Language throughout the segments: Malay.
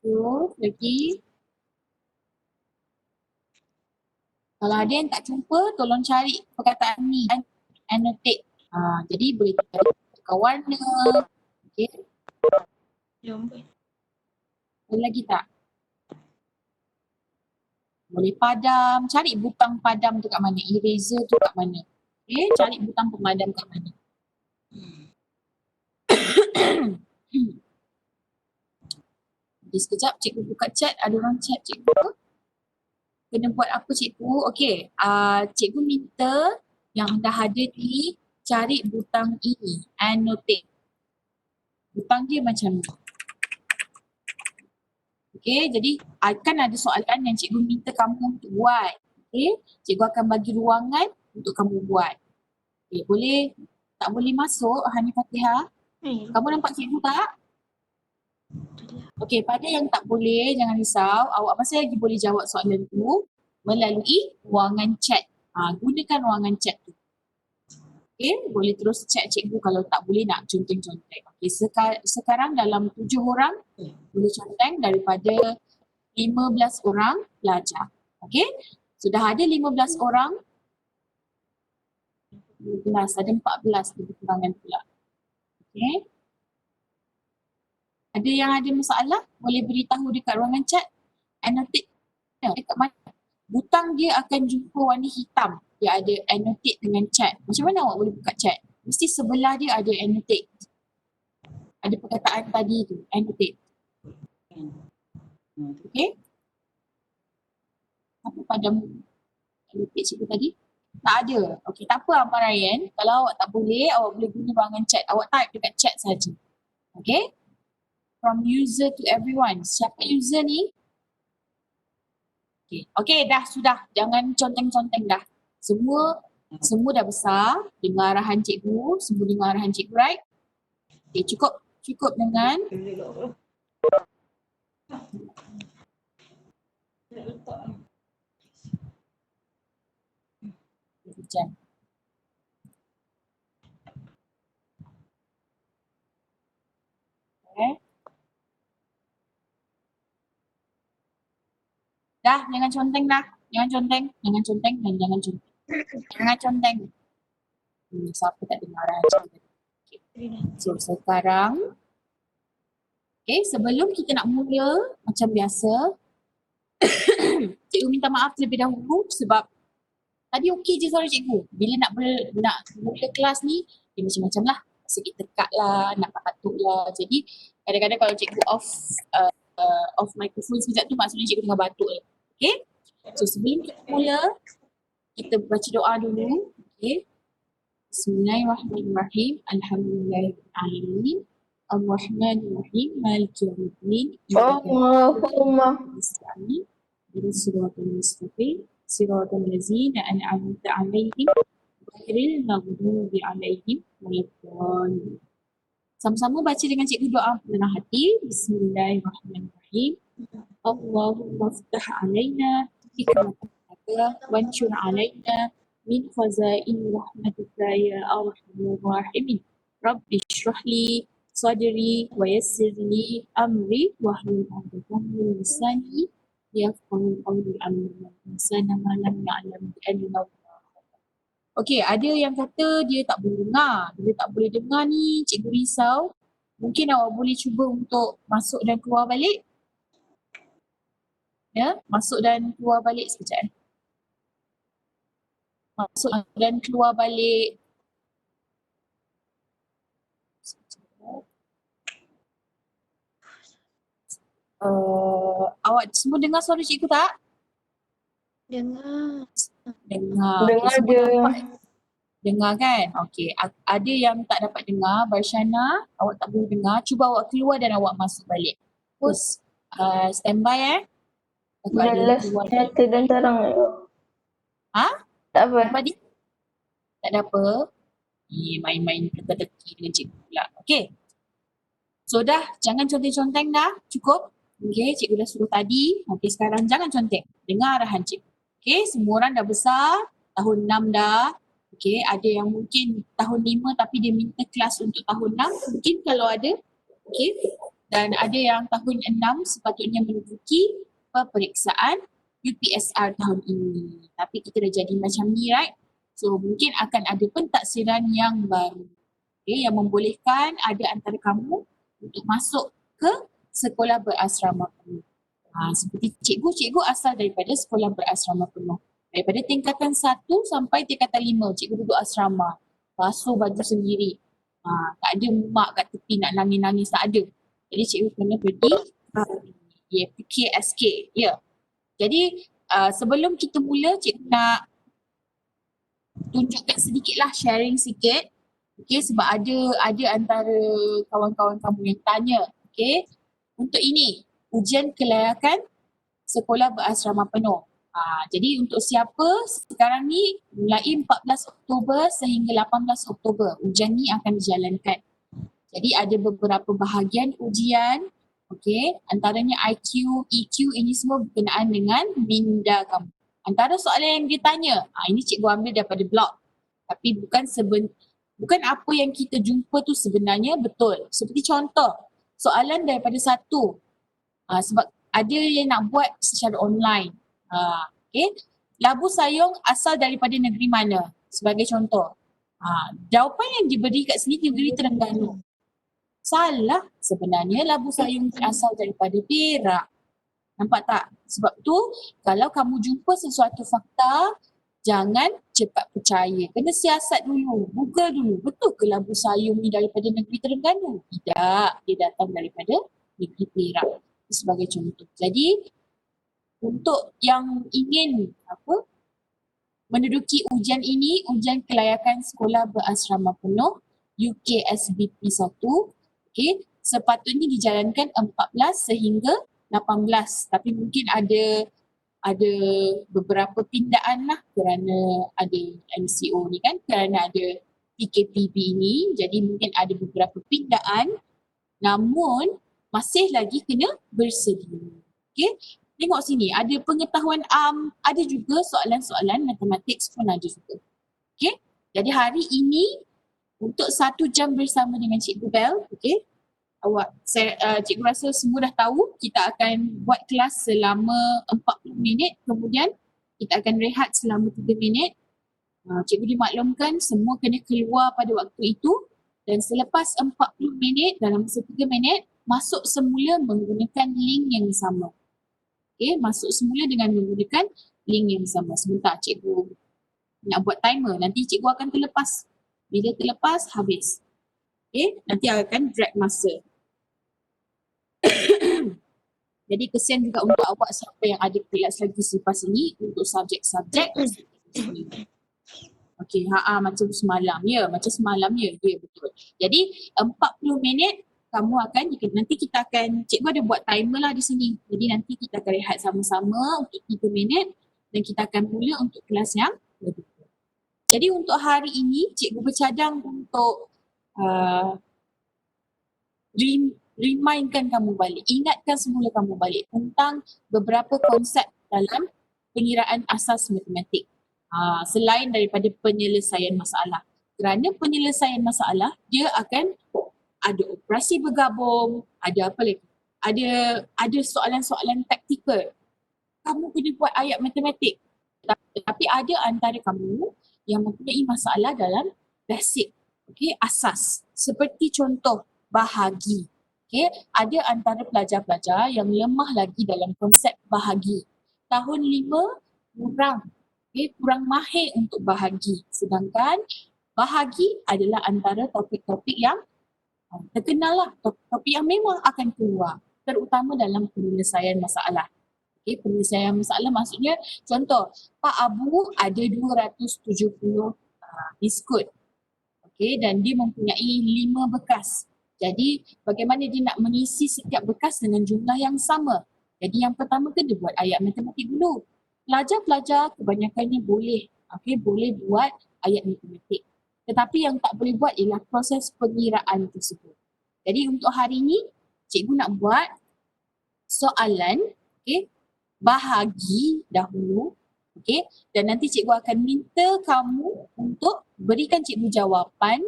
Terus lagi. Kalau ada yang tak jumpa, tolong cari perkataan ni dan annotate. Jadi boleh tukar warna. Okey. Ada lagi tak? Boleh padam. Cari butang padam tu kat mana. Eraser tu kat mana. Okey, cari butang pemadam kat mana. Okay, sekejap cikgu buka chat. Ada orang chat cikgu. Kena buat apa cikgu? Okey, cikgu minta yang dah ada ni cari butang ini. Annotate. Butang dia macam ni. Okey, jadi akan ada soalan yang cikgu minta kamu untuk buat. Okey, cikgu akan bagi ruangan untuk kamu buat. Okey, boleh tak boleh masuk Hani Fatihah? Kamu nampak cikgu tak? Okey, pada yang tak boleh jangan risau, awak masih lagi boleh jawab soalan tu melalui ruangan chat. Gunakan ruangan chat tu. Okey, boleh terus chat cikgu kalau tak boleh nak conteng-conteng. Okey, sekarang dalam 7 orang boleh conteng daripada 15 orang pelajar. Okey, sudah ada 15 orang. 15, ada 14 lebih kurangan pula. Okey. Ada yang ada masalah, boleh beritahu dekat ruangan chat. Annotate dekat mana. Butang dia akan jumpa warna hitam. Dia ada annotate dengan chat. Macam mana awak boleh buka chat? Mesti sebelah dia ada annotate. Ada perkataan tadi tu, annotate. Okay? Apa padam annotate cikgu tadi? Tak ada. Okay, tak apa Abang Ryan. Kalau awak tak boleh, awak boleh guna ruangan chat. Awak type dekat chat saja. Okay? From user to everyone. Siapa user ni? Okay, dah sudah. Jangan conteng-conteng dah. Semua dah besar. Dengar arahan cikgu. Semua dengar arahan cikgu, right? Okay, cukup dengan jam. Okay. Dah, jangan conteng dah. Jangan conteng dan jangan conteng. Jangan conteng. Siapa tak dengar arahan cikgu? Okay. So, sekarang sebelum kita nak mula macam biasa, cikgu minta maaf terlebih dahulu sebab tadi okey je suara cikgu. Bila nak mula kelas ni, dia macam-macam lah. Sikit tekak lah, nak batuk lah. Jadi kadang-kadang kalau cikgu off microphone sekejap tu maksudnya cikgu tengah batuk lah. Okay? So sebelum kita mula, kita baca doa dulu. Okay? Bismillahirrahmanirrahim. Alhamdulillahirrahmanirrahim. Ar-Rahmanirrahim. Maliki yawmiddin. Allahumma Siratal mustaqim. Siratal ladzina an'amta 'alaihim ghairil maghdubi 'alaihim waladdallin. Sama-sama baca dengan cikgu doa dengan hati. Bismillahirrahmanirrahim. Allahumma ftah 'alaina hikmataka wanshur 'alaina min khazain rahmatika ya arhamar rahimin. Rabbi shrah li sadri wa yassir li amri wahlul 'uqdatam min lisani yafqahu qawli. Insana ma lam ya'lam bi anna. Okey, ada yang kata dia tak boleh dengar. Bila tak boleh dengar ni, cikgu risau. Mungkin awak boleh cuba untuk masuk dan keluar balik. Ya, masuk dan keluar balik sekejap. Masuk dan keluar balik. Awak semua dengar suara cikgu tak? Dengar. Dengar. Dengar Semua je. dapat dengar kan? Okey. Ada yang tak dapat dengar. Barshana, awak tak boleh dengar. Cuba awak keluar dan awak masuk balik. Terus standby Aku ada Jelas keluar. nyata dan terang. Ha? Tak apa. Apa dia? Tak ada apa. Main-main teka-teki dengan cikgu pula. Okey. So dah, jangan conteng-conteng dah. Cukup. Okey, cikgu dah suruh tadi. Okey, sekarang jangan conteng. Dengar arahan cikgu. Okey, semua orang dah besar. Tahun 6 dah. Okey, ada yang mungkin tahun 5 tapi dia minta kelas untuk tahun 6. Mungkin kalau ada. Okey. dan ada yang tahun 6 sepatutnya menduduki peperiksaan UPSR tahun ini. Tapi kita dah jadi macam ni, right? So mungkin akan ada pentaksiran yang baru. Okay, yang membolehkan ada antara kamu untuk masuk ke sekolah berasrama penuh. Seperti cikgu asal daripada sekolah berasrama penuh. Daripada tingkatan 1 sampai tingkatan 5, cikgu duduk asrama. Basuh baju sendiri. Tak ada mak kat tepi nak nangis-nangis, tak ada. Jadi cikgu kena pergi PKSK. Ya. Jadi sebelum kita mula, cikgu nak tunjukkan sedikitlah, sharing sikit. Okay, sebab ada antara kawan-kawan kamu yang tanya. Okay, untuk ini, ujian kelayakan sekolah berasrama penuh. Jadi untuk siapa sekarang ni mulai 14 Oktober sehingga 18 Oktober ujian ni akan dijalankan. Jadi ada beberapa bahagian ujian, okay, antaranya IQ, EQ, ini semua berkenaan dengan minda kamu. Antara soalan yang dia tanya, ini cikgu ambil daripada blog. Tapi bukan apa yang kita jumpa tu sebenarnya betul. Seperti contoh, soalan daripada 1, sebab ada yang nak buat secara online. Okay. Labu sayung asal daripada negeri mana? Sebagai contoh. Jawapan yang diberi kat sini, negeri Terengganu. Salah. Sebenarnya labu sayung asal daripada Perak. Nampak tak? Sebab tu kalau kamu jumpa sesuatu fakta, jangan cepat percaya. Kena siasat dulu. Google dulu. Betul ke labu sayung ni daripada negeri Terengganu? Tidak. Dia datang daripada negeri Perak. Sebagai contoh. Jadi untuk yang ingin menduduki ujian ini, ujian kelayakan sekolah berasrama penuh UKSBP 1, okay, sepatutnya dijalankan 14 sehingga 18. Tapi mungkin ada beberapa pindaan lah kerana ada MCO ni kan, kerana ada PKPB ni, jadi mungkin ada beberapa pindaan, namun masih lagi kena bersedia. Okay, tengok sini, ada pengetahuan ada juga soalan-soalan matematik pun ada juga. Okay, jadi hari ini untuk 1 jam bersama dengan Cikgu Bel, okay, cikgu rasa semua dah tahu kita akan buat kelas selama 40 minit, kemudian kita akan rehat selama 3 minit. Cikgu dimaklumkan semua kena keluar pada waktu itu, dan selepas 40 minit, dalam masa 3 minit, masuk semula menggunakan link yang sama. Okay, masuk semula dengan menggunakan link yang sama. Sebentar cikgu nak buat timer, nanti cikgu akan terlepas. Bila terlepas, habis. Okay, nanti akan drag masa. Jadi kesian juga untuk awak siapa yang ada kelas lagi selepas ini untuk subjek-subjek. Okay, macam semalam. Ya, macam semalam ya. Ya, betul. Jadi 40 minit kamu akan, nanti kita akan, cikgu ada buat timer lah di sini. Jadi nanti kita akan rehat sama-sama untuk 3 minit dan kita akan mula untuk kelas yang lebih. Jadi untuk hari ini, cikgu bercadang untuk remindkan kamu balik, ingatkan semula kamu balik tentang beberapa konsep dalam pengiraan asas matematik. Selain daripada penyelesaian masalah. Kerana penyelesaian masalah, dia akan ada operasi bergabung, ada apa lagi? Ada soalan-soalan taktikal. Kamu kena buat ayat matematik. Tapi ada antara kamu yang mempunyai masalah dalam basic, okay, asas. Seperti contoh bahagi. Okay, ada antara pelajar-pelajar yang lemah lagi dalam konsep bahagi. Tahun 5 kurang mahir untuk bahagi. Sedangkan bahagi adalah antara topik-topik yang terkenal lah, topik yang memang akan keluar, terutama dalam penyelesaian masalah. Okay, penyelesaian masalah maksudnya, contoh, Pak Abu ada 270 biskut. Okay, dan dia mempunyai 5 bekas. Jadi bagaimana dia nak mengisi setiap bekas dengan jumlah yang sama? Jadi yang pertama kena buat ayat matematik dulu. Pelajar-pelajar kebanyakannya boleh buat ayat matematik. Tetapi yang tak boleh buat ialah proses pengiraan tersebut. Jadi untuk hari ini, cikgu nak buat soalan, okay, bahagi dahulu, okay, dan nanti cikgu akan minta kamu untuk berikan cikgu jawapan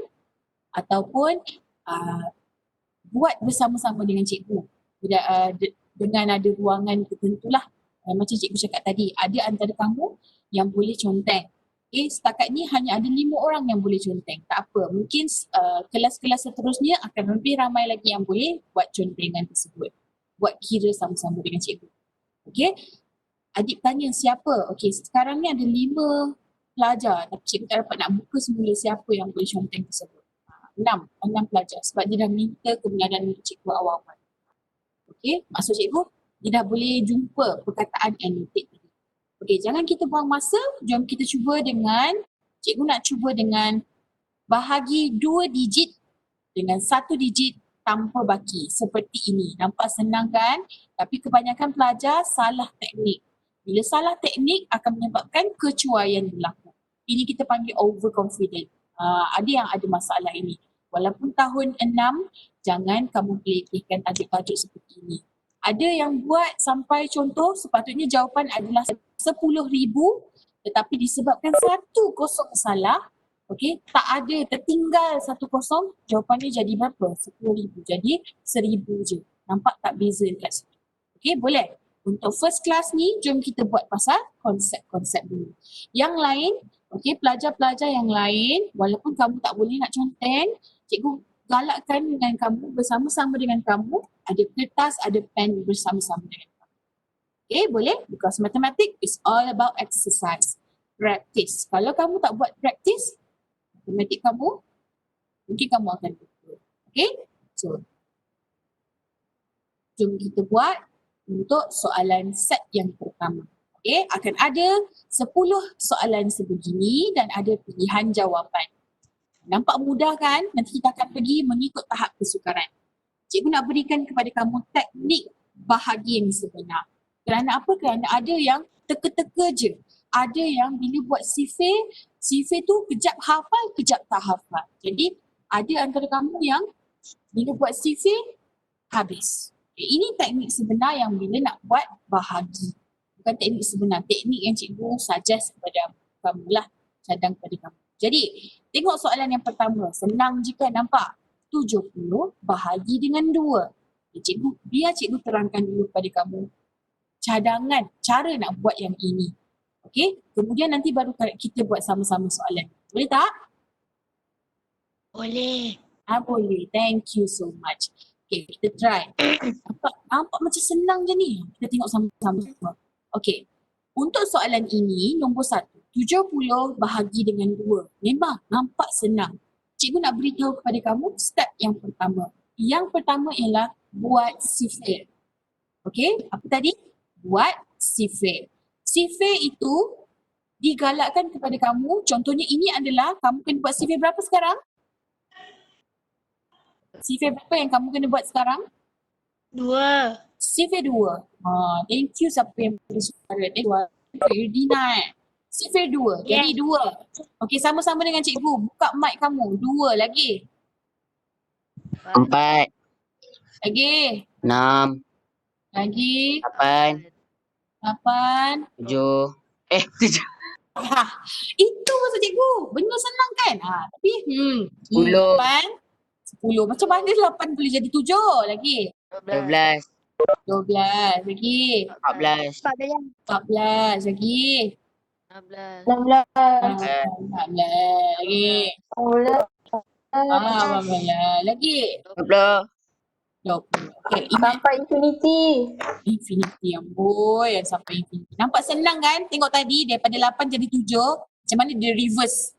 ataupun buat bersama-sama dengan cikgu. Dengan ada ruangan tertentulah. Macam cikgu cakap tadi, ada antara kamu yang boleh conteng. Setakat ni hanya ada 5 orang yang boleh conteng. Tak apa, mungkin kelas-kelas seterusnya akan lebih ramai lagi yang boleh buat contengan tersebut. Buat kira sama-sama dengan cikgu. Okey, adik tanya siapa? Okey, sekarang ni ada 5 pelajar tapi cikgu tak dapat nak buka semula siapa yang boleh conteng tersebut. 6 pelajar sebab dia dah minta kebenaran cikgu awal-awal. Okey, maksud cikgu dia dah boleh jumpa perkataan annotate tadi. Okey, jangan kita buang masa, jom kita cuba dengan, cikgu nak cuba dengan bahagi 2 digit dengan 1 digit tanpa baki seperti ini. Nampak senang kan? Tapi kebanyakan pelajar salah teknik. Bila salah teknik akan menyebabkan kecuaian berlaku. Ini kita panggil overconfident. Ada yang ada masalah ini. Walaupun tahun 6, jangan kamu pilih-pilihkan tajuk-tajuk seperti ini. Ada yang buat sampai contoh sepatutnya jawapan adalah 10,000 tetapi disebabkan 1 salah, okey, tak ada, tertinggal 1 jawapannya jadi berapa? 10,000. Jadi 1,000 je. Nampak tak beza dekat situ? Okey, boleh? Untuk first class ni, jom kita buat pasal konsep-konsep dulu. Yang lain, okey, pelajar-pelajar yang lain, walaupun kamu tak boleh nak conteng, cikgu galakkan dengan kamu, bersama-sama dengan kamu, ada kertas, ada pen bersama-sama dengan kamu. Okay, boleh? Because mathematics is all about exercise. Practice. Kalau kamu tak buat practice, matematik kamu, mungkin kamu akan lupa. Okay? So, jom kita buat untuk soalan set yang pertama. Okay, akan ada 10 soalan sebegini dan ada pilihan jawapan. Nampak mudah kan? Nanti kita akan pergi mengikut tahap kesukaran. Cikgu nak berikan kepada kamu teknik bahagi yang sebenar. Kerana apa? Kerana ada yang teka-teka je. Ada yang bila buat sifir tu kejap hafal, kejap tak hafal. Jadi ada antara kamu yang bila buat sifir, habis. Ini teknik sebenar yang bila nak buat bahagi. Bukan teknik sebenar, teknik yang cikgu suggest kepada kamu lah, cadang kepada kamu. Jadi, tengok soalan yang pertama. Senang jika nampak. 70 bahagi dengan 2. Biar cikgu terangkan dulu kepada kamu cadangan, cara nak buat yang ini. Okey, kemudian nanti baru kita buat sama-sama soalan. Boleh tak? Boleh. Boleh. Thank you so much. Okey, kita try. Nampak macam senang je ni. Kita tengok sama-sama. Okey. Untuk soalan ini, nombor 1. 70 bahagi dengan 2. Memang nampak senang. Cikgu nak beritahu kepada kamu step yang pertama. Yang pertama ialah buat sifir. Okey, apa tadi? Buat sifir. Sifir itu digalakkan kepada kamu. Contohnya ini adalah kamu kena buat sifir berapa sekarang? Sifir berapa yang kamu kena buat sekarang? 2. Sifir 2. Thank you siapa yang beri suara. Thank you Yudina. Sifir 2. Jadi 2. Okey, sama-sama dengan cikgu. Buka mic kamu. 2 lagi. 4, Lagi. 6, Lagi. 8, 8. 7. 7. Itu maksud cikgu. Benar senang kan? Tapi 10. 10. Macam mana 8 boleh jadi 7 lagi? 12, 12 lagi. 14, 14 lagi. 16. 16. 16 lagi. 15 lagi. 20. 20. Okey, ingat Sampai infinity. infinity amboi yang sampai infinity. Nampak senang kan? Tengok tadi daripada 8 jadi 7. Macam mana dia reverse?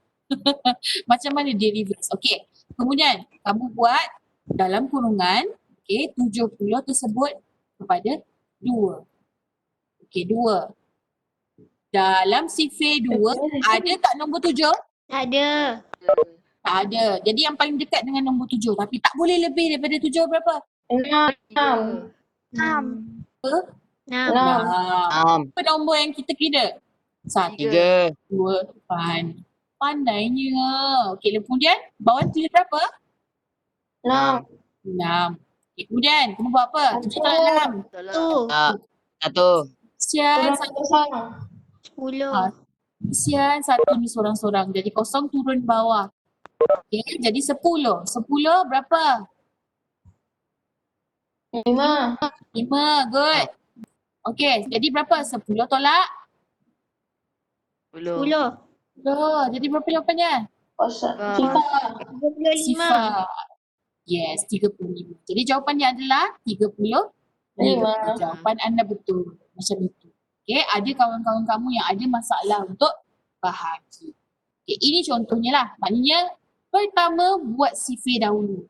Macam mana dia reverse? Okey. Kemudian kamu buat dalam kurungan, okey, 70 tersebut kepada 2. Okey, 2. Dalam sifir 2, ada tak nombor 7? Ada. Tak ada. Jadi yang paling dekat dengan nombor 7. Tapi tak boleh lebih daripada 7 berapa? 6. 6. 6. 6. Apa nombor yang kita kira? 1, 3, 2, pandainya. Okey, kemudian bawah tulis berapa? 6. 6. Okay, kemudian kamu buat apa? 7 tolak 6. 1, Sian, Kosong. 10. Sian, 1 ni sorang-sorang. Jadi kosong turun bawah. Okay, jadi 10. 10 berapa? 5. 5, good. Okay, jadi berapa? 10 tolak? 10. 10. 10. Jadi berapa jawapannya? Sifar. 35. Sifar. Yes, 35. Jadi jawapannya adalah 35. 5. Jawapan anda betul. Macam itu. Okay, ada kawan-kawan kamu yang ada masalah untuk bahagi. Okay, ini contohnya lah. Maknanya pertama buat sifir dahulu.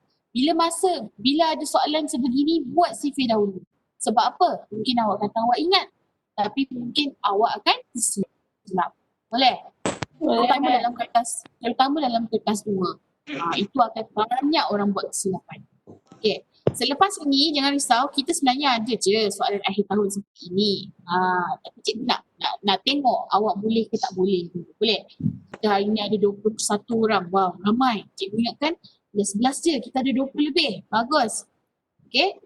Bila ada soalan sebegini, buat sifir dahulu. Sebab apa? Mungkin awak kata awak ingat. Tapi mungkin awak akan silap. Boleh? Terutama dalam kertas 2. Itu akan banyak orang buat kesilapan. Okay. Selepas ini jangan risau, kita sebenarnya ada je soalan akhir tahun seperti ini. Tapi cikgu nak tengok awak boleh ke tak boleh. Boleh? Kita hari ni ada 21 orang. Wow, ramai. Cikgu ingatkan 11 je, kita ada 20 lebih. Bagus. Okay?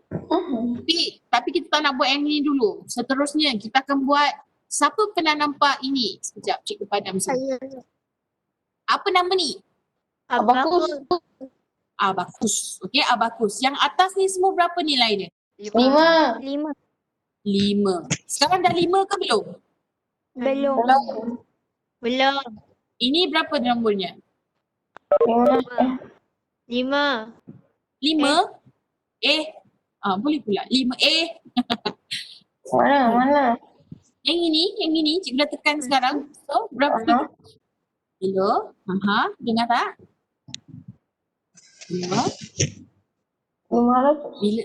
Tapi kita tak nak buat yang ni dulu. Seterusnya kita akan buat, siapa pernah nampak ini? Sekejap, cikgu padam sekejap. Saya. Apa nama ni? Abakus. Abakus. Okey, abakus. Yang atas ni semua berapa nilai dia? 5. 5. 5. Sekarang dah 5 ke belum? Belum. Belum. Ini berapa nombornya? 5. 5? Boleh pula. 5A. Mana? Yang ini cikgu dah tekan sekarang. So, berapa? Hello? Dengar tak? Hello? 500. Bila?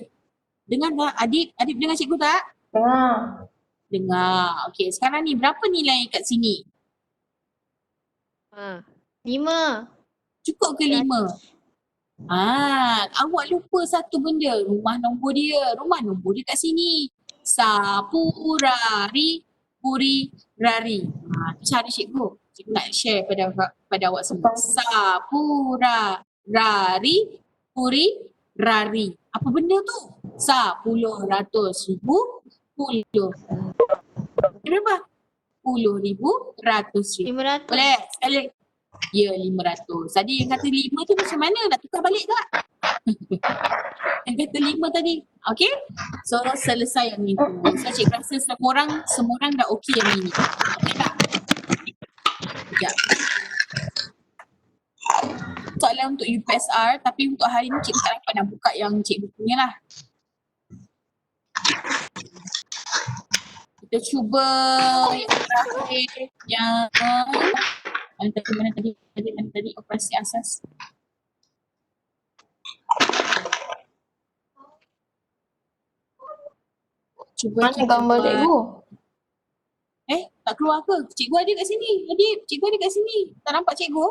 Dengar tak? Adik dengar cikgu tak? Dengar. Okey, sekarang ni berapa nilai kat sini? 5. Cukup ke 5? Awak lupa satu benda. Rumah nombor dia kat sini. Sapurari, puri, rari. Cari cikgu. Cikgu nak share pada awak semua. Sapurari, puri, rari. Apa benda tu? 10, ratus, ribu, puluh. Berapa? 10,000, ratus ribu. 500. Boleh? Sekali. Ya, 500. Tadi yang kata 5 tu macam mana? Nak tukar balik tak? Yang kata 5 tadi. Okay? So, selesai yang itu. So, cikgu rasa semua orang dah okey yang ini. Okay tak? Sekejap. Soalan untuk UPSR, tapi untuk hari ni cikgu tak dapat nak buka yang cikgu punya lah. Kita cuba yang terakhir yang mana tadi operasi asas. Cuba Mana gambar cikgu? Tak keluar ke? Cikgu ada kat sini. Cikgu ada kat sini. Tak nampak cikgu?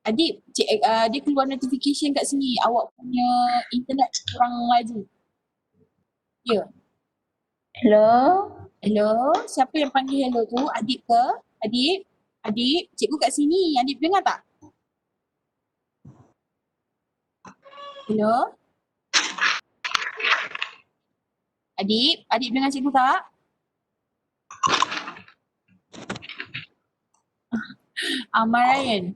Dia keluar notification kat sini. Awak punya internet kurang laju. Ya. Hello? Siapa yang panggil hello tu? Adik ke? Adik? Cikgu kat sini. Adik dengar tak? Hello? Adik dengar cikgu tak? Ryan.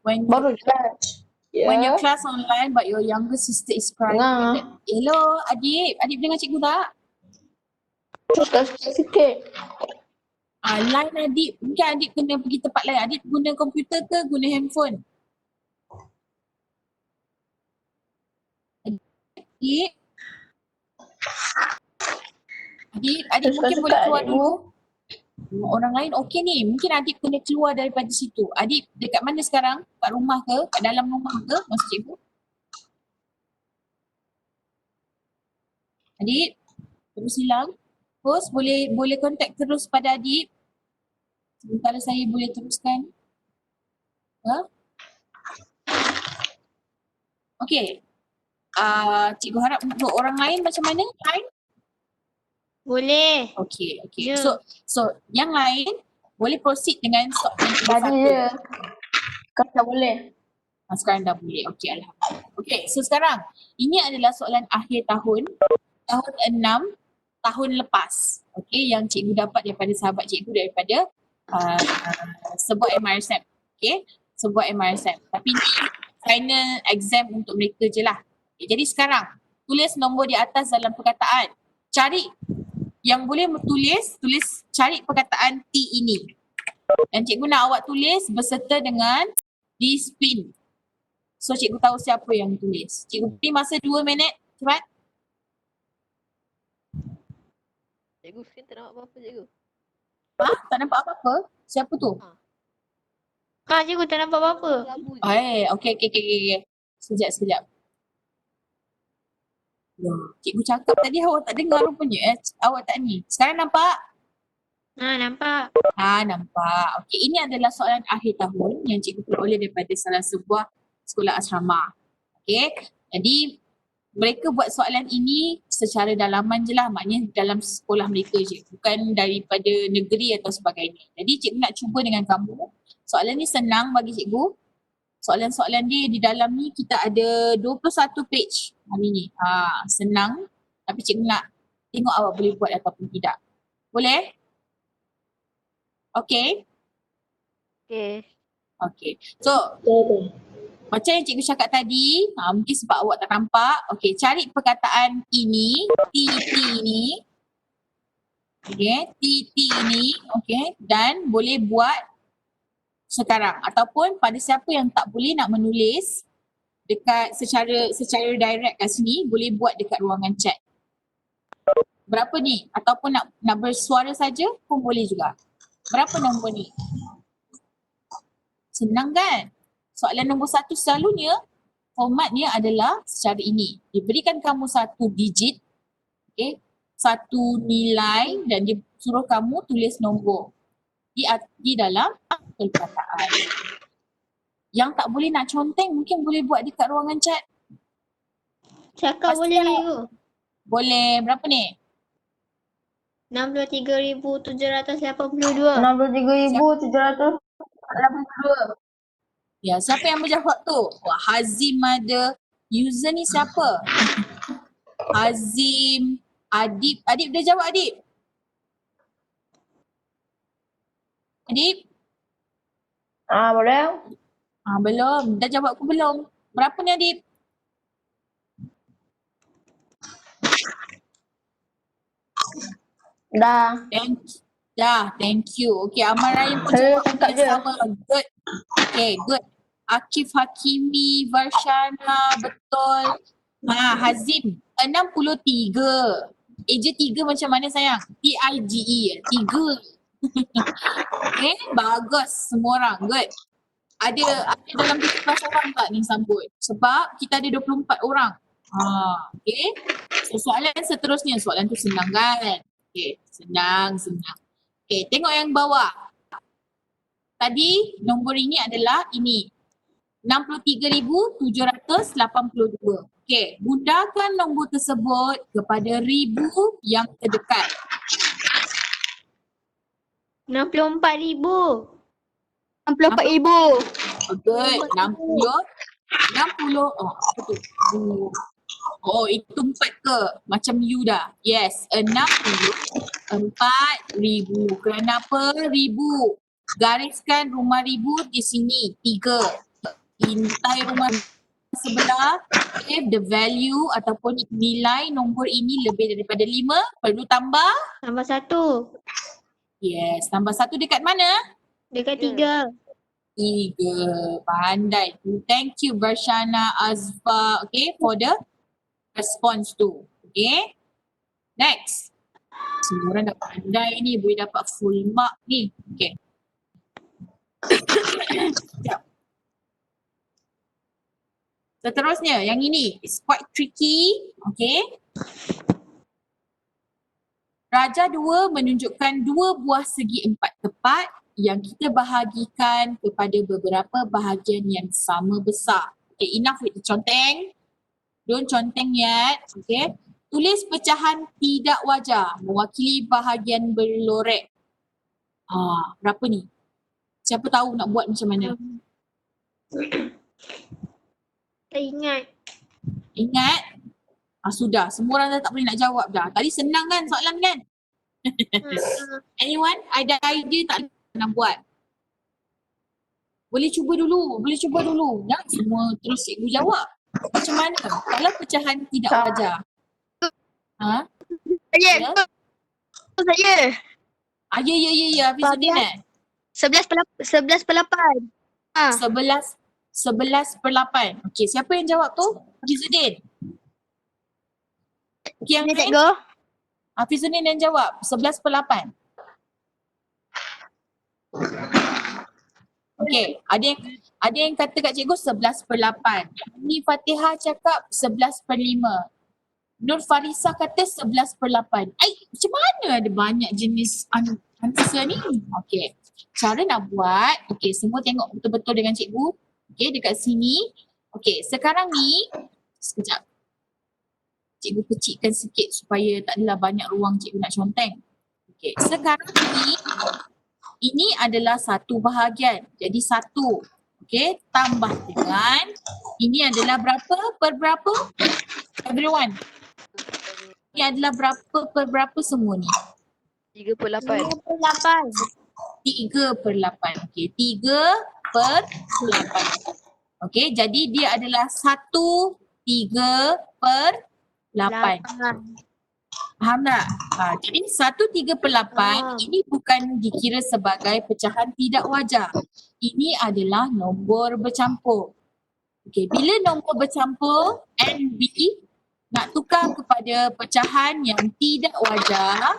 Baru class. When your class online but your younger sister is crying. Dengar. Hello, adik dengar cikgu tak? Susah sikit. Line adik, mungkin adik kena pergi tempat lain. Adik guna komputer ke guna handphone? Adik mungkin boleh keluar dulu. Orang lain okey ni. Mungkin adik kena keluar daripada situ. Adik dekat mana sekarang? Kat rumah ke? Kat dalam rumah ke? Maksud cikgu? Adik, terus hilang. Terus boleh kontak terus pada adik. Sementara saya boleh teruskan. Okey. Cikgu harap untuk orang lain macam mana? Lain? Boleh. Okey. Ya. So yang lain boleh proceed dengan soalan Tadi je. Kan tak boleh. Sekarang dah boleh. Okey, alhamdulillah. Okey, so sekarang ini adalah soalan akhir tahun 6 tahun lepas. Okey, yang cikgu dapat daripada sahabat cikgu daripada sebuah MRSM. Okey, sebuah MRSM. Tapi ni final exam untuk mereka je lah. Jadi sekarang, tulis nombor di atas dalam perkataan. Cari yang boleh tulis cari perkataan T ini. Dan cikgu nak awak tulis berserta dengan dispin. So cikgu tahu siapa yang tulis. Cikgu beri masa 2 minit. Cepat. Cikgu, screen tak nampak apa-apa cikgu. Tak nampak apa-apa? Siapa tu? Cikgu tak nampak apa-apa. Labu je. Okey. Sekejap. Ya, cikgu cakap tadi awak tak dengar rupanya. Awak tak ni. Sekarang nampak? Nampak. Nampak. Okey, ini adalah soalan akhir tahun yang cikgu peroleh daripada salah sebuah sekolah asrama. Okey, jadi mereka buat soalan ini secara dalaman je lah. Maknanya dalam sekolah mereka je. Bukan daripada negeri atau sebagainya. Jadi cikgu nak cuba dengan kamu. Soalan ni senang bagi cikgu. Soalan-soalan dia di dalam ni kita ada 21 page hari ni. Senang. Tapi cikgu nak tengok awak boleh buat ataupun tidak. Boleh? Okay? Okay. So, macam yang cikgu cakap tadi, mungkin sebab awak tak nampak. Okay, cari perkataan ini, T ini. Okay, T ini. Okay, dan boleh buat sekarang. Ataupun pada siapa yang tak boleh nak menulis dekat secara direct kat sini, boleh buat dekat ruangan chat. Berapa ni? Ataupun nak bersuara saja pun boleh juga. Berapa nombor ni? Senang kan? Soalan nombor 1 selalunya formatnya adalah secara ini. Diberikan kamu satu digit, okay, satu nilai dan dia suruh kamu tulis nombor di dalam perkataan. Yang tak boleh nak conteng mungkin boleh buat dekat ruangan chat. Cakap Pasti boleh tak? cikgu. Boleh. Berapa ni? 63,782. 63,782. Ya, siapa yang menjawab tu? Wah, Hazim ada. User ni siapa? Hazim, Adib. Adib dah jawab, Adib? Adib? Boleh? Belum. Dah jawab ke belum? Berapa ni, Adib? Dah. Thank you. Okay, Amal Ryan pun Saya jawab cakap yang je. sama. Good. Okay, good. Akif Hakimi, Varshana, betul. Hazim, 63. Eja 3 macam mana sayang? T-I-G-E, 3. Okay, bagus semua orang. Good. Ada dalam 17 orang tak ni sambut? Sebab kita ada 24 orang. Okay. So, soalan seterusnya. Soalan tu senang kan? Okay, senang. Okay, tengok yang bawah. Tadi nombor ini adalah ini. 63,782. Okay, gunakan nombor tersebut kepada ribu yang terdekat. 64,000. 64,000. Good. 60. Oh, apa tu? Oh, itu 4 ke? Macam you dah. Yes, 64,000. Kenapa ribu? Gariskan rumah ribu di sini. 3. Intai rumah sebelah. If the value ataupun nilai nombor ini lebih daripada 5, perlu tambah. Tambah 1. Yes, tambah 1 dekat mana? Dekat 3. 3. Pandai. Thank you Barshana, Azfa, okay, for the response tu. Okay. Next. Semua orang dah pandai ni, boleh dapat full mark ni. Okay. Sekejap. Seterusnya, yang ini is quite tricky. Okay. Raja 2 menunjukkan 2 buah segi 4 tepat yang kita bahagikan kepada beberapa bahagian yang sama besar. Okay, enough with the conteng. Don't conteng yet. Okay. Tulis pecahan tidak wajar mewakili bahagian berlorek. Berapa ni? Siapa tahu nak buat macam mana? Tak ingat. Ingat? Sudah. Semua orang dah tak boleh nak jawab dah. Tadi senang kan soalan kan? Anyone? Ada idea tak nak buat? Boleh cuba dulu. Jangan semua terus cikgu jawab. Macam mana? Kalau pecahan tidak Tak. wajar. Ha? Saya. Ya? Saya. Ya. Hafizuddin 11/8. Ha. 11/8. Okey, siapa yang jawab tu? Hafizuddin. Okey, yang Ni lain? cikgu. Hafizuddin yang jawab 11/8. Okey, ada yang kata kat cikgu 11/8. Ni Fatihah cakap 11/5. Nur Farisa kata 11/8. Macam mana ada banyak jenis answer ni? Okey. Cara nak buat, okey, semua tengok betul-betul dengan cikgu. Okey, dekat sini. Okey, sekarang ni sekejap. Cikgu kecilkan sikit supaya tak adalah banyak ruang cikgu nak conteng. Okey, sekarang ni ini adalah satu bahagian. Jadi satu. Okey, tambah dengan ini adalah berapa per berapa? Everyone. Ini adalah berapa per berapa semua ni? 3/8. 8. 3/8. Okey, 3/8. Okey, jadi dia adalah 1/3/8. Faham tak? Jadi 1/3/8 ini bukan dikira sebagai pecahan tidak wajar. Ini adalah nombor bercampur. Okey, bila nombor bercampur NB nak tukar kepada pecahan yang tidak wajar,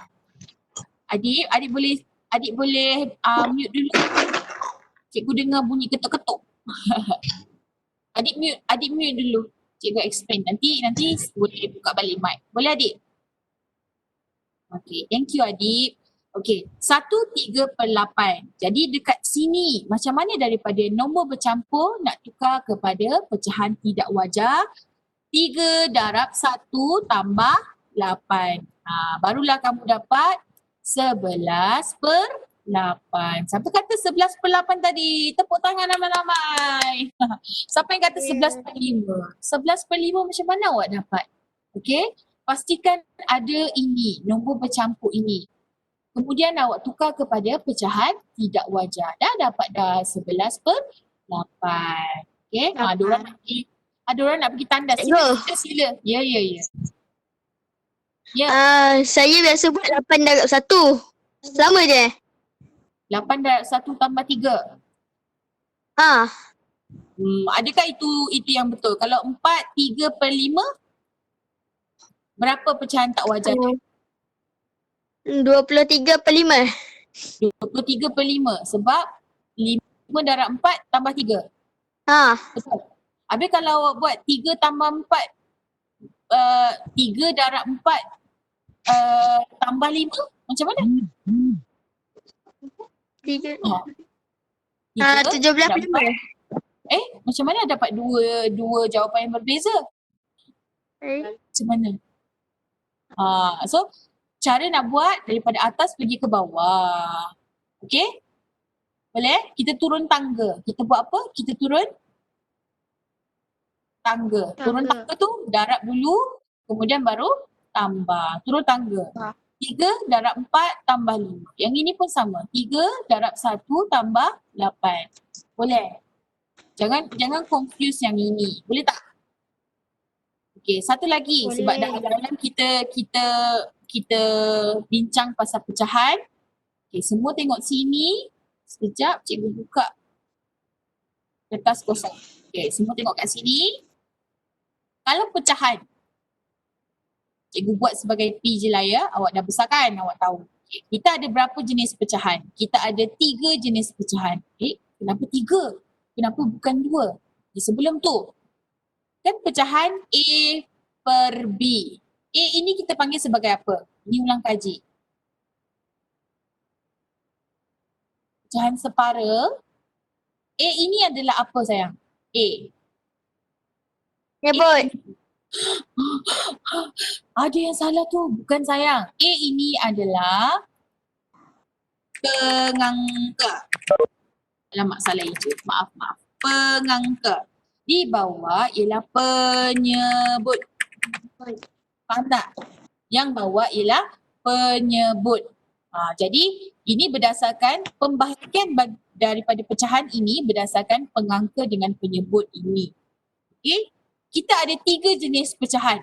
adik boleh mute dulu. Cikgu dengar bunyi ketuk-ketuk. adik mute dulu. Cikgu explain. Nanti boleh buka balik mic. Boleh adik? Okay, thank you adik. Okay, 1/3/8. Jadi dekat sini, macam mana daripada nombor bercampur nak tukar kepada pecahan tidak wajar? 3 darab 1 tambah 8. Barulah kamu dapat 11/8. Siapa kata 11/8 tadi? Tepuk tangan ramai-ramai. Siapa yang kata 11/5? 11/5 macam mana awak dapat? Okay, pastikan ada ini, nombor bercampur ini. Kemudian awak tukar kepada pecahan tidak wajar. Dah dapat dah 11/8. Okay, ada orang nak pergi tandas. Sila. Ya. Ya. Saya biasa buat 8 darab 1. Sama je. 8 darab 1 tambah 3. Ha. Adakah itu dia yang betul? Kalau 4/3/5, berapa pecahan tak wajar? 23/5. 23/5 sebab 5 darab 4 tambah 3. Ha. Betul. Habis kalau awak buat 3 tambah 4, 3 darab 4 tambah 5, macam mana? 3. 3 17/5. Macam mana dapat dua jawapan yang berbeza? Macam mana? So cara nak buat daripada atas pergi ke bawah. Okey? Boleh? Kita turun tangga. Kita buat apa? Kita turun tangga. Turun tangga tu darab dulu, kemudian baru tambah. Turun tangga. 3 darab 4 tambah 5. Yang ini pun sama. 3 darab 1 tambah 8. Boleh? Jangan confuse yang ini. Boleh tak? Okey, satu lagi. Boleh. Sebab dalam kita bincang pasal pecahan. Okey, semua tengok sini. Sekejap cikgu buka kertas kosong. Okey, semua tengok kat sini. Kalau pecahan, cikgu buat sebagai P je lah ya. Awak dah besar kan? Awak tahu. Okay. Kita ada berapa jenis pecahan? Kita ada 3 jenis pecahan. Kenapa 3? Kenapa bukan 2? Sebelum tu, kan pecahan A per B. A ini kita panggil sebagai apa? Ini ulang kaji. Pecahan separa. A ini adalah apa sayang? A. Nyebut. Ada yang salah tu. Bukan sayang. A ini adalah pengangka. Alamak salah hijau. Maaf. Pengangka. Di bawah ialah penyebut. Faham tak? Yang bawah ialah penyebut. Jadi ini berdasarkan pembahagian daripada pecahan ini berdasarkan pengangka dengan penyebut ini. Okey? kita ada 3 jenis pecahan.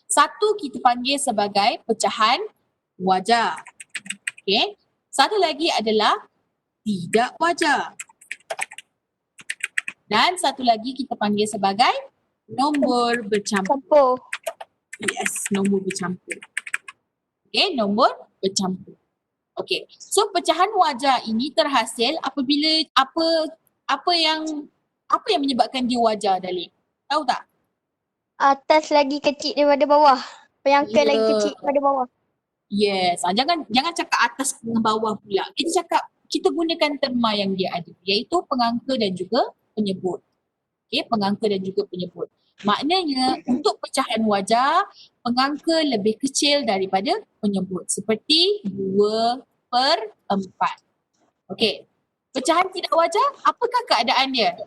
Satu kita panggil sebagai pecahan wajar. Okey. Satu lagi adalah tidak wajar. Dan satu lagi kita panggil sebagai nombor bercampur. Campur. Yes, nombor bercampur. Okey, nombor bercampur. Okey. So pecahan wajar ini terhasil apabila apa yang menyebabkan dia wajar, Dalil? Tahu tak? Atas lagi kecil daripada bawah. Pengangka Ya. lagi kecil daripada bawah. Yes. Jangan cakap atas dengan bawah pula. Kita gunakan terma yang dia ada, iaitu pengangka dan juga penyebut. Okey, pengangka dan juga penyebut. Maknanya untuk pecahan wajar, pengangka lebih kecil daripada penyebut. Seperti 2/4. Okey. Pecahan tidak wajar, apakah keadaan dia?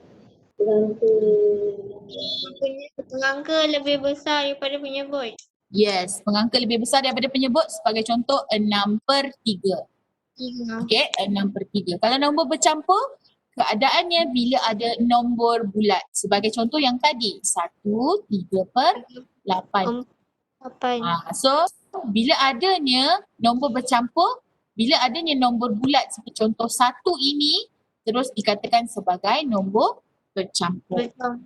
Pengangka lebih besar daripada penyebut. Yes, pengangka lebih besar daripada penyebut, sebagai contoh 6/3. 3. Okey, 6/3. Kalau nombor bercampur, keadaannya bila ada nombor bulat. Sebagai contoh yang tadi, 1 3/8. 8. So, bila adanya nombor bercampur, bila adanya nombor bulat seperti contoh 1 ini, terus dikatakan sebagai nombor bercampur. Betul.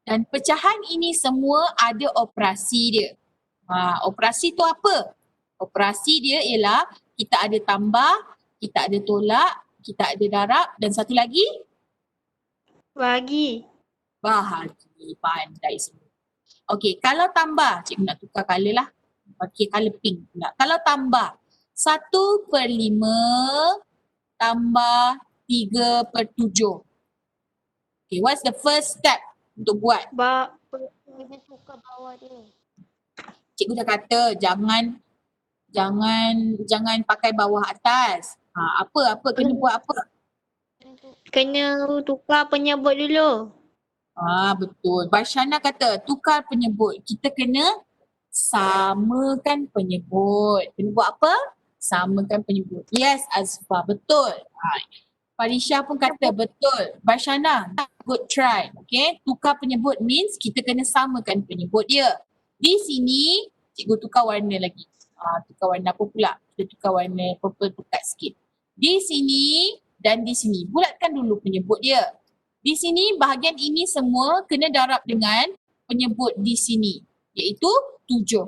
Dan pecahan ini semua ada operasi dia. Operasi tu apa? Operasi dia ialah kita ada tambah, kita ada tolak, kita ada darab dan satu lagi Bagi. bahagi. Pandai semua. Okey, kalau tambah, cikgu nak tukar colour lah. Pakai colour pink pula. Kalau tambah, 1/5 tambah 3/7. Okay, what's the first step untuk buat? Kena tukar bawah dia. Cikgu dah kata jangan pakai bawah atas. Apa kena buat apa? Kena tukar penyebut dulu. Betul. Barshana kata tukar penyebut. Kita kena samakan penyebut. Kena buat apa? Samakan penyebut. Yes, Azfa, betul. Farisha pun kata betul. Barshana, good try. Okay, tukar penyebut means kita kena samakan penyebut dia. Di sini, cikgu tukar warna lagi. Tukar warna apa pula? Kita tukar warna purple pekat sikit. Di sini dan di sini. Bulatkan dulu penyebut dia. Di sini bahagian ini semua kena darab dengan penyebut di sini. Iaitu 7.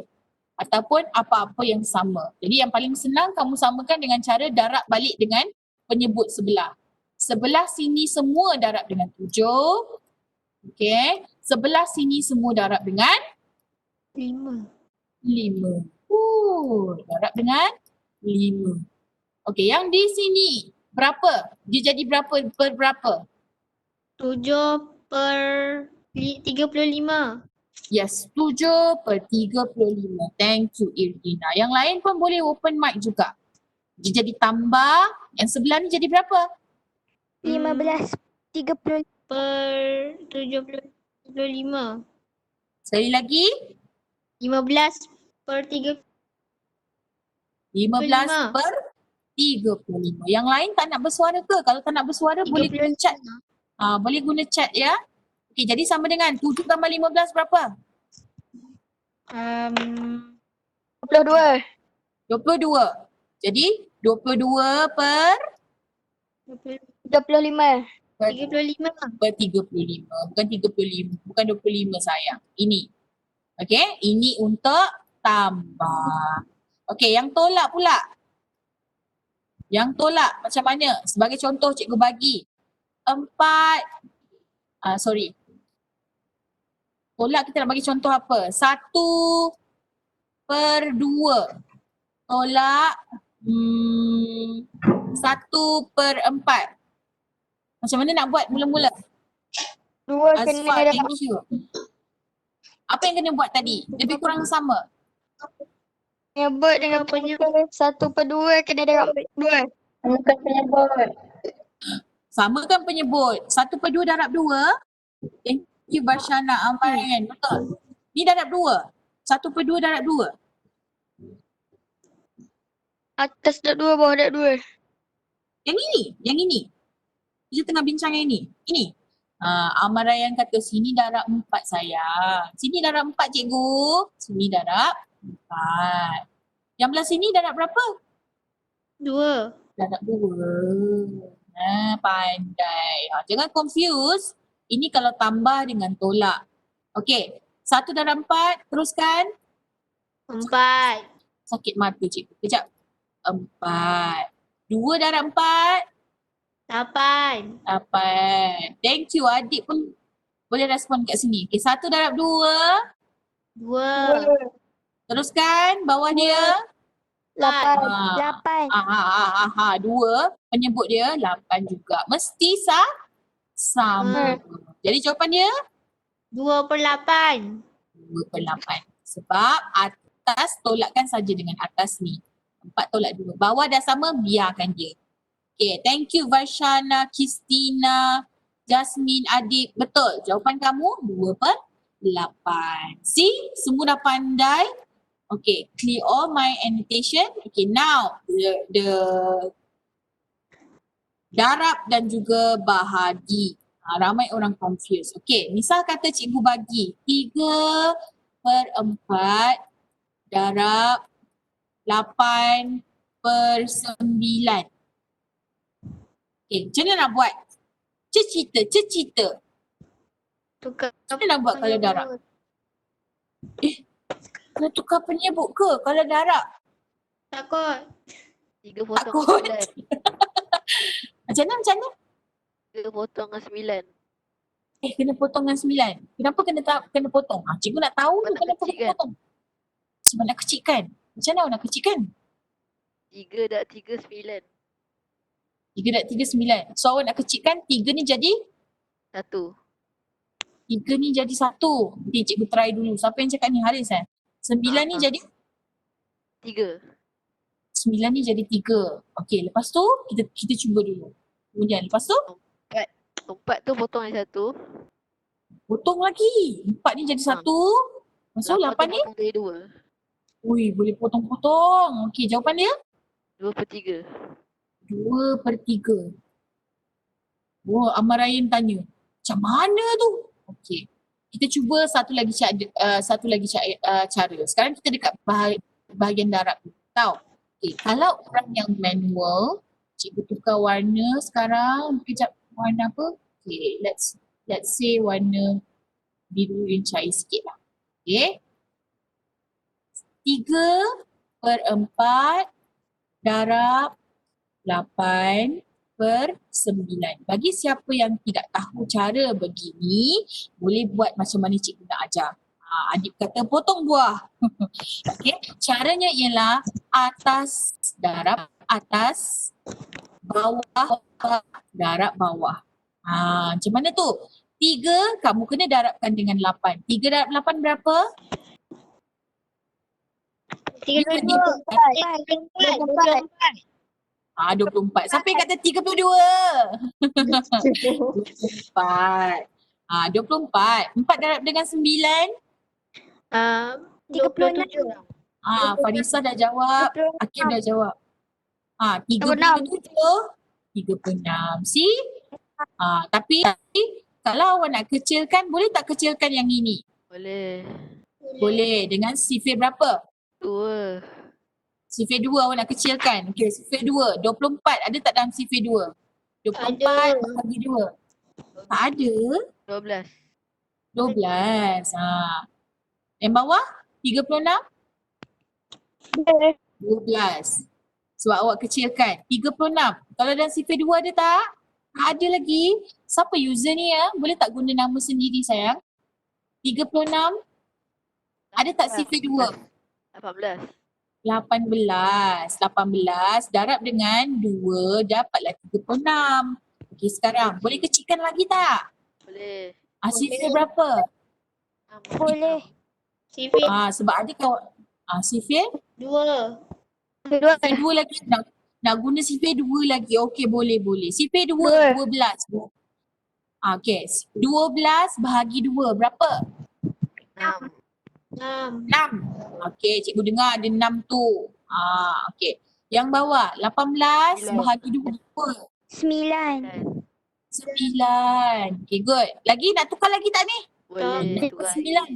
Ataupun apa-apa yang sama. Jadi yang paling senang kamu samakan dengan cara darab balik dengan penyebut sebelah. Sebelah sini semua darab dengan 7. Okey. Sebelah sini semua darab dengan 5. 5. Darab dengan 5. Okey, yang di sini berapa? Dia jadi berapa per berapa? 7/35. Yes, 7/35. Thank you, Irdina. Yang lain pun boleh open mic juga. Dia jadi tambah, yang sebelah ni jadi berapa? 15/30. Per 75. Sekali lagi, 15/35. 15/35. Yang lain tak nak bersuara ke? Kalau tak nak bersuara boleh guna chat. Boleh guna chat ya. Okey, jadi sama dengan 7 tambah 15 berapa? 22. 22. Jadi 22 per 35. 35. per 35. Bukan 35. Bukan 25 sayang. Ini. Okey, ini untuk tambah. Okey, yang tolak pula. Yang tolak macam mana? Sebagai contoh cikgu bagi 4. Tolak kita nak bagi contoh apa? 1/2. Tolak 1/4. Macam mana nak buat mula-mula? 2 kena Azfar, darab. thank you. Apa yang kena buat tadi? Lebih kurang sama. Penyebut dengan pengangka 1/2 kena darab 2. Bukan penyebut. Samakan penyebut. 1/2 darab 2. Thank you Barshana Amarian. Betul. Ni darab 2. 1/2 darab 2. Atas darab 2, bawah darab 2. Yang ini. Kita tengah bincang yang ini. Ini. Amarayan kata sini darab 4 sayang. Sini darab 4 cikgu. Sini darab 4. Yang belah sini darab berapa? 2. Darab 2. Pandai. Jangan confuse. Ini kalau tambah dengan tolak. Okey. 1 darab 4. Teruskan. 4. Sakit mata cikgu. Kejap. 4. 2 darab 4. 8. 8. Thank you. Adik pun boleh respon kat sini. Okey. 1 darab 2. 2. Teruskan. Bawah dia. 8. 2. Penyebut dia 8 juga. Mesti sama. Jadi jawapan dia 2/8. 2/8. Sebab atas tolakkan saja dengan atas ni. 4 tolak 2. Bawah dah sama, biarkan dia. Okay, thank you Varshana, Kristina, Jasmine, Adik. Betul, jawapan kamu 2/8. See, semua dah pandai. Okay, clear all my annotation. Okay, now the darab dan juga bahagi. Ramai orang confused. Okay, misal kata cikgu bagi 3/4 darab 8/9. Okay, macam mana nak buat? Cerita. Tukar Macam mana nak buat kalau darab? Kena tukar penyebut ke kalau darab? Takut. 3 potong Takut. 9. Macam mana? 3 potong dengan 9. Kena potong dengan 9. Kenapa kena potong? Cikgu nak tahu tu Sebab nak kenapa kecil kena kan? potong. Sebab nak kecilkan. Macam mana nak kecilkan? 3 dah 3 9. 3 darab 3, 9. So awak nak kecilkan 3 ni jadi 1. 3 ni jadi 1. Nanti cikgu try dulu. Siapa yang cakap ni? Haris 9 ni jadi 3. 9 ni jadi 3. Okey, lepas tu kita cuba dulu. Kemudian lepas tu 4 tu potong yang 1. potong lagi. 4 ni jadi 1. Lepas tu 8 ni potong dari 2. boleh potong-potong. Okey, jawapan dia 2/3. 2/3. Oh, Amarayan tanya. Macam mana tu? Okey. Kita cuba satu lagi cara. Sekarang kita dekat bahagian darab tu. Tahu? Okey, kalau orang yang manual, cikgu tukar warna sekarang. Kejap, warna apa? Okey, let's say warna biru yang cair sikit lah. Okey. 3/4 darab 8/9. Bagi siapa yang tidak tahu cara begini, boleh buat macam mana cikgu nak ajar. Adik kata potong buah. Okey, caranya ialah atas darab atas, bawah darab bawah. Macam mana tu? 3 kamu kena darabkan dengan 8. 3 darab 8 berapa? 32. 24. Siapa yang kata 32? 24. 24. 4 darab dengan 9. 27. Farisa dah jawab. Akif dah jawab. 37. 36. See? Tapi kalau awak nak kecilkan, boleh tak kecilkan yang ini? Boleh. Boleh. Dengan sifir berapa? 2. Sifir 2 awak nak kecilkan. Okey, sifir 2. 24 ada tak dalam sifir 2? 24 bagi 2. Tak ada. 12. 12. Yang bawah? 36? 12. Sebab awak kecilkan. 36. Kalau dalam sifir 2 ada tak? Tak ada lagi. Siapa user ni ya? Boleh tak guna nama sendiri sayang? 36. Ada tak sifir 2? 18. 18 darab dengan 2 dapatlah 36. Okey, sekarang boleh kecilkan lagi tak? Boleh. Sifir berapa? Boleh. Sifir Sebab ada kawan sifir 2. sifir 2 lagi nak guna sifir 2 lagi. Okey, boleh. Sifir 2 12. Okey, 12 bahagi 2 berapa? 6. 6. 6. Okey, cikgu dengar ada 6 tu. Okey. Yang bawah 18 9. bahagi 2 berapa? 9. 9. Okay, good. Lagi nak tukar lagi tak ni? Boleh. Tukar Tukar 9. lagi.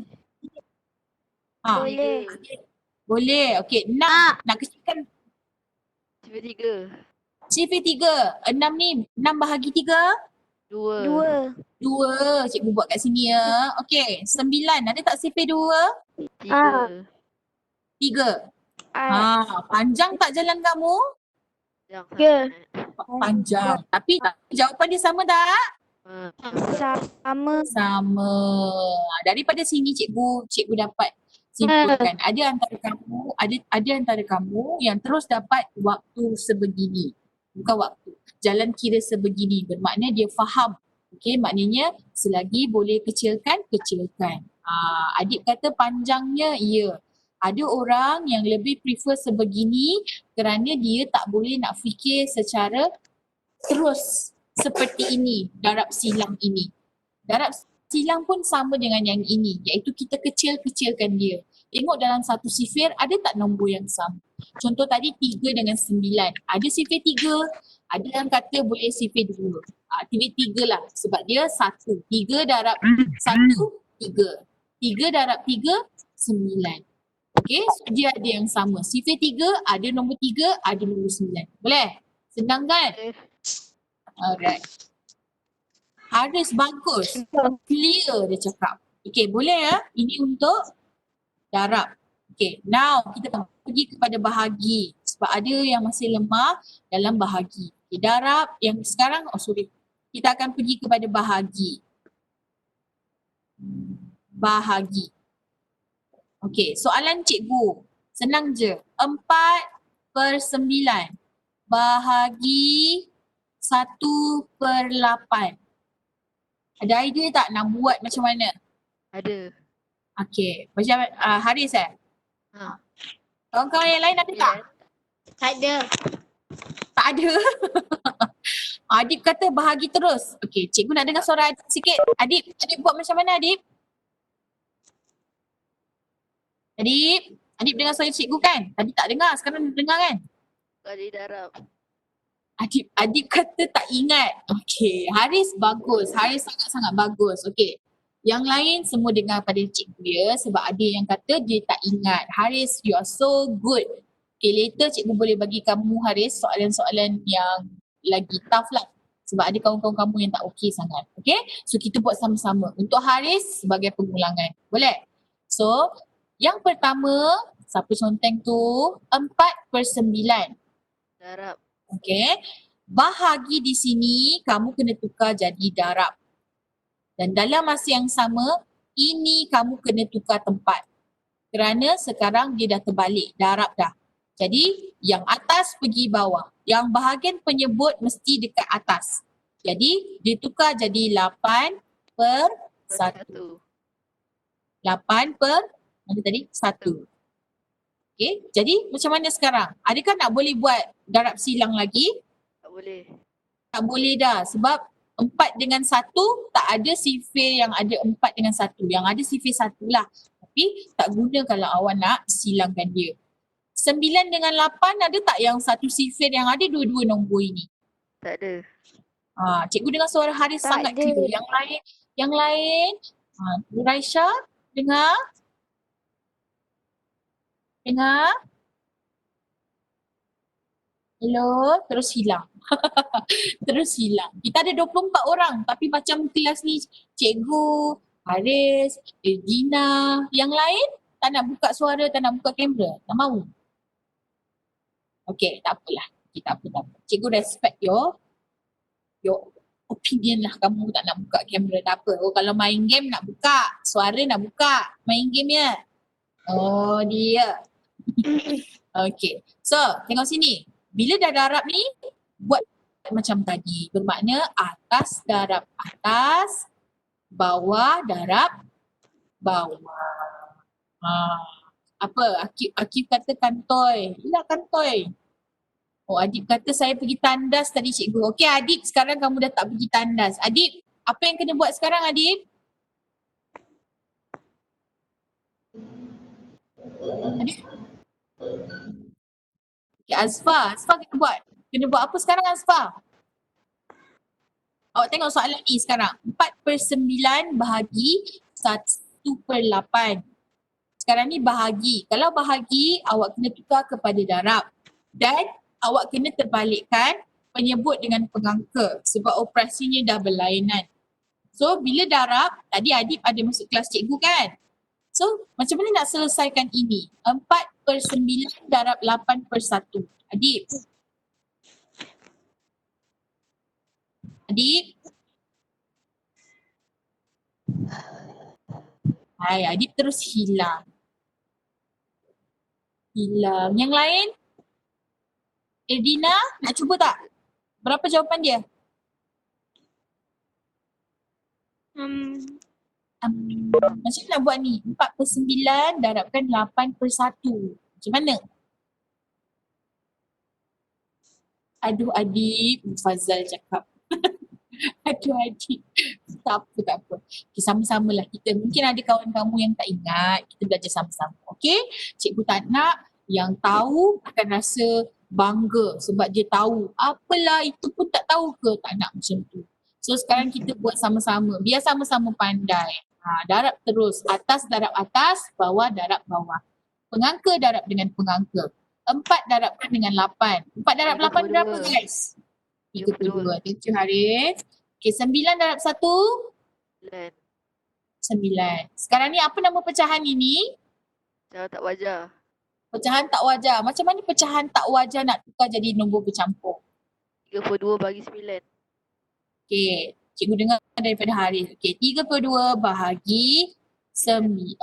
Ha, Boleh. boleh. Okay, 6. Nak kecilkan Sifir 3. sifir 3. 6 ni, 6 bahagi 3. 2. 2. Cikgu buat kat sini ya. Okay, 9. Ada tak sifir 2? 3. 3. Panjang tak jalan kamu? Yang Ya. Panjang. Tapi jawapan dia sama tak? Sama. Sama. Daripada sini cikgu dapat simpulkan. Ada antara kamu yang terus dapat waktu sebegini. Bukan waktu. Jalan kira sebegini. Bermakna dia faham. Okey, maknanya selagi boleh kecilkan. Adik kata panjangnya, ya. Ada orang yang lebih prefer sebegini kerana dia tak boleh nak fikir secara terus seperti ini, darab silang ini. Darab silang pun sama dengan yang ini, iaitu kita kecilkan dia. Tengok dalam satu sifir, ada tak nombor yang sama? Contoh tadi 3 dengan 9. Ada sifir 3, ada yang kata boleh sifir 2. Sifir 3 lah sebab dia 1. 3 darab 1, 3. 3 darab 3, 9. Okay, so dia ada yang sama. Sifir 3, ada nombor 3, ada nombor 9. Boleh? Senang kan? Alright. Haris bagus. Clear dia cakap. Okay, boleh ya? Ini untuk darab. Okay, now kita pergi kepada bahagi. Sebab ada yang masih lemah dalam bahagi. Okay, darab yang sekarang, kita akan pergi kepada bahagi. Bahagi. Okay, soalan cikgu. Senang je. 4/9 bahagi 1/8. Ada idea tak nak buat macam mana? Ada. Okay, macam Haris Ha. Kawan-kawan yang lain ada tak? Tak ada. Tak ada. Adib kata bahagi terus. Okay, cikgu nak dengar suara Adib sikit. Adib buat macam mana Adib? Adib dengar suara cikgu kan? Tadi tak dengar, sekarang dengar kan? Kali darab. Adib kata tak ingat. Okay, Haris bagus. Haris sangat-sangat bagus. Okay. Yang lain semua dengar pada cikgu dia sebab ada yang kata dia tak ingat. Haris, you are so good. Okay, later cikgu boleh bagi kamu Haris soalan-soalan yang lagi tough lah. Sebab ada kawan-kawan kamu yang tak okey sangat. Okay, so kita buat sama-sama. Untuk Haris sebagai pengulangan. Boleh? So, yang pertama, siapa conteng tu? 4/9. Darab. Okay. Bahagi di sini kamu kena tukar jadi darab. Dan dalam masa yang sama, ini kamu kena tukar tempat. Kerana sekarang dia dah terbalik, darab dah. Jadi yang atas pergi bawah. Yang bahagian penyebut mesti dekat atas. Jadi ditukar jadi 8/1. 8/1. Okay, jadi macam mana sekarang? Adakah nak boleh buat darab silang lagi? Tak boleh. Tak boleh dah sebab 4 dengan 1 tak ada sifir yang ada 4 dengan 1. Yang ada sifir 1 lah. Tapi tak guna kalau awak nak silangkan dia. 9 dengan 8 ada tak yang satu sifir yang ada dua-dua nombor ini? Tak ada. Cikgu dengar suara Haris Tak sangat ada. clear. Yang lain, Raisha dengar? Dengar? Hello, terus hilang. Terus hilang. Kita ada 24 orang tapi macam kelas ni cikgu, Haris, Dina, yang lain tak nak buka suara, tak nak buka kamera, tak mahu. Okay, tak apalah. Tak apa. Cikgu respect your opinion lah. Kamu tak nak buka kamera, tak apa. Oh, kalau main game nak buka, suara nak buka, main game ya. Oh, dia. Okay, so tengok sini. Bila dah darab ni, buat macam tadi. Bermakna atas darab atas, bawah darab bawah. Apa? Akif kata kantoi. Yelah kantoi. Oh, Adib kata saya pergi tandas tadi cikgu. Okey Adib, sekarang kamu dah tak pergi tandas. Adib, apa yang kena buat sekarang Adib? Adib? Okay, Azfar kena buat apa sekarang Azfar? Awak tengok soalan ni sekarang. 4/9 bahagi 1/8. Sekarang ni bahagi. Kalau bahagi, awak kena tukar kepada darab. Dan awak kena terbalikkan penyebut dengan pengangka sebab operasinya dah berlainan. So, bila darab, tadi Adib ada masuk kelas cikgu kan? So, macam mana nak selesaikan ini? 4/9 darab 8/1. Adib. Adib. Hai, Adib terus hilang. Hilang. Yang lain? Erdina, nak cuba tak? Berapa jawapan dia? Macam mana nak buat ni? 4/9 darabkan 8/1. Macam mana? Aduh Adib, Fazal cakap. Aduh Adib. Tak apa. Okay, sama-sama lah kita. Mungkin ada kawan kamu yang tak ingat. Kita belajar sama-sama. Okay? Cikgu tak nak yang tahu akan rasa bangga sebab dia tahu. Apalah itu pun tak tahu ke? Tak nak macam tu. So sekarang kita buat sama-sama. Biar sama-sama pandai. Darab terus. Atas darab atas, bawah darab bawah. Pengangka darab dengan pengangka. 4 darabkan dengan 8. 4 darab 8 berapa guys? 32. Thank you Haris. Okay, 9 darab 1? 9. 9. Sekarang ni apa nama pecahan ini? Cara tak wajar. Pecahan tak wajar. Macam mana pecahan tak wajar nak tukar jadi nombor bercampur? 32 bagi 9. Okay, cikgu dengar daripada Haris. Okay, 32 bahagi 9.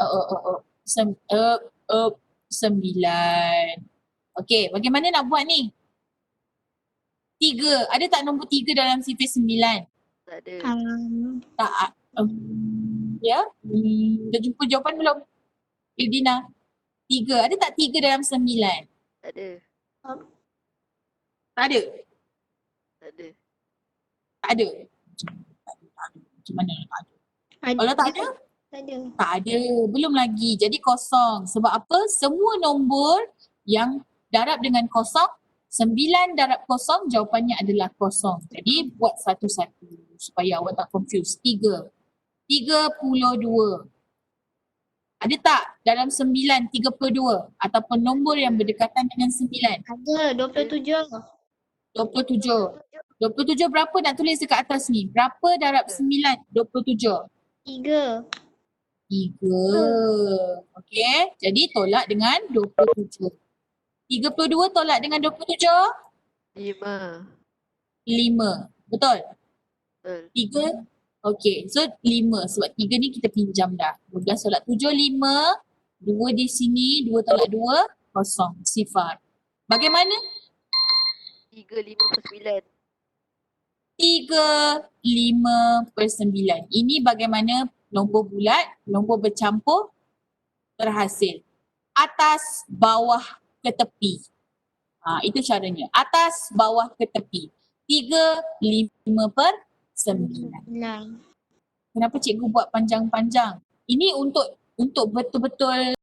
Okay, bagaimana nak buat ni? 3. Ada tak nombor 3 dalam sifar 9? Tak ada. Tak. Ya? Dah jumpa jawapan belum? Ildina. 3. Ada tak 3 dalam 9? Tak ada. Tak ada? Tak ada. Tak ada. Macam mana tak ada? Kalau tak ada? Tak ada. Tak ada. Belum lagi. Jadi kosong. Sebab apa? Semua nombor yang darab dengan kosong, 9 darab kosong jawapannya adalah kosong. Jadi buat satu-satu supaya awak tak confuse. 3. 32. Ada tak dalam 9 32 ataupun nombor yang berdekatan dengan 9? Ada 27. 27. 27 berapa nak tulis dekat atas ni? Berapa darab 9? 27. 3. 3. Okey. Jadi tolak dengan 27. 32 tolak dengan 27? 5. 5. Betul? Betul. 3. Okey. So 5. Sebab 3 ni kita pinjam dah. 12 tolak 7, 5. 2 di sini. 2 tolak 2, kosong. Sifar. Bagaimana? 3, 5 per 9. 3, 5/9. Ini bagaimana nombor bulat, nombor bercampur terhasil. Atas, bawah, ke tepi. Itu caranya. Atas, bawah, ke tepi. 3, 5/9. Kenapa cikgu buat panjang-panjang? Ini untuk betul-betul